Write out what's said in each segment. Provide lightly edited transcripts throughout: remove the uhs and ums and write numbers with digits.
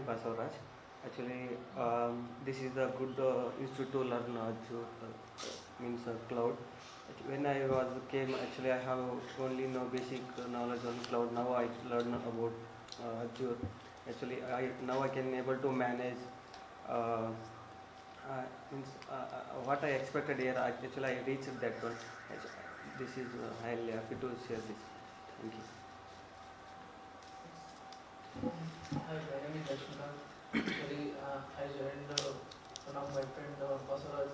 Basavaraj. Actually, this is a good institute to learn Azure, means cloud. When I was came, actually I have only no basic knowledge on cloud. Now I learn about Azure. Actually, now I can able to manage. Uh, Means what I expected here. Actually, I reached that one. This is highly happy to share this. Thank you. Hi, my name is Lakshmana. Actually, I joined one of my friend Basavaraj.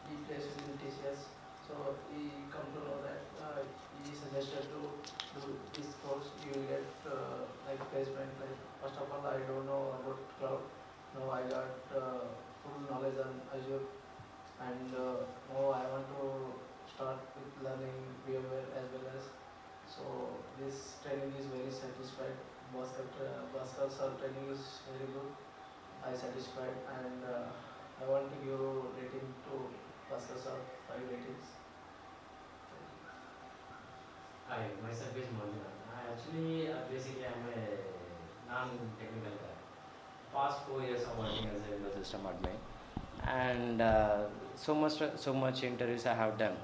He plays in TCS, so he come to know that he suggested to do this course. You will get like placement. Like first of all, I don't know about cloud. Now I got full knowledge on Azure, and now I want to start with learning VMware as well as. So this training is very satisfied. Bhaskar sir training is very good. I satisfied, and I want to give rating to Bhaskar sir 5 ratings. Hi, myself is Manjuna. Basically I'm a non-technical guy. Past 4 years I'm working as a Windows system admin, and so much interviews I have done.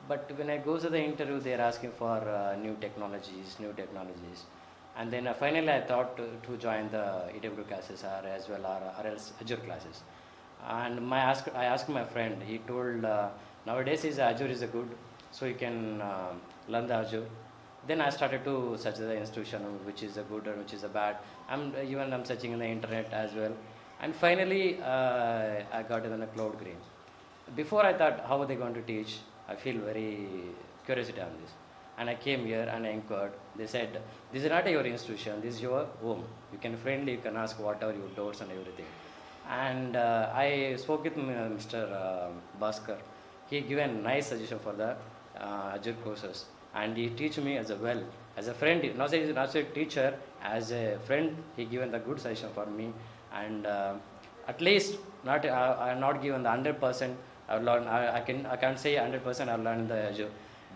But when I go to the interview, they are asking for new technologies, and then finally I thought to join the AWS classes or as well or else Azure classes. And I asked my friend. He told nowadays Azure is a good, so you can learn the Azure. Then I started to search the institution which is a good or which is a bad. I'm searching in the internet as well, and finally I got in the Cloud4Green. Before I thought how are they going to teach. I feel very curiosity on this, and I came here and I inquired. They said this is not your institution, this is your home. You can friendly, you can ask whatever your doubts and everything. And I spoke with Mr. Bhaskar. He given nice suggestion for the Azure courses, and he teach me as a friend, not as a teacher, as a friend. He given the good suggestion for me, and at least not I am not given the 100%. I've learned, I can't say 100% I've learned the Azure.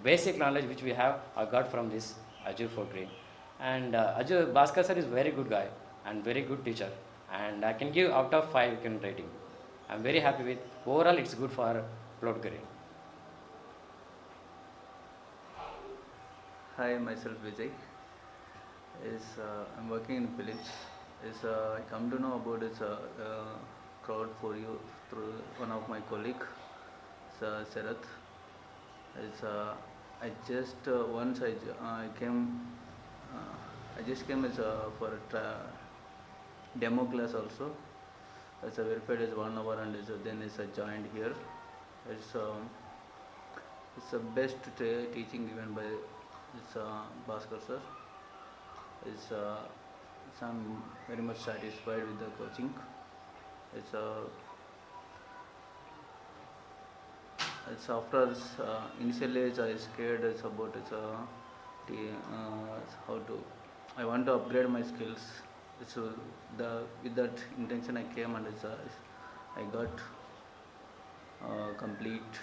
Basic knowledge which we have, I got from this Azure for Green. And Azure Bhaskar sir is very good guy and very good teacher. And I can give out of 5 rating. I'm very happy with. Overall, it's good for Cloud4Green. Hi, myself Vijay. I'm working in Philips. I come to know about this crowd for you through one of my colleague, Sarath. I just once I came. I just came as for a demo class also. It's verified as 1 hour, and then I joined here. It's a best teaching given by Bhaskar sir. I'm very much satisfied with the coaching. It's after initially I scared about how to. I want to upgrade my skills. With that intention I came, and I got complete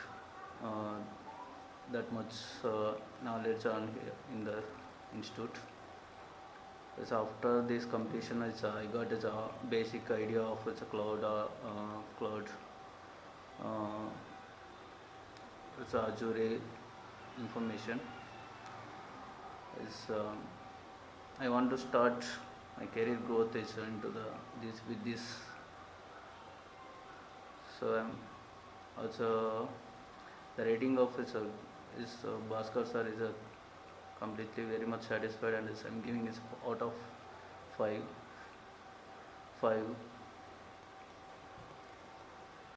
that much knowledge in the institute. So after this completion, I got a basic idea of cloud. It's Azure information. I want to start my career growth is into with this. So I'm also the rating of Bhaskar sir is completely very much satisfied, and I'm giving it out of 5.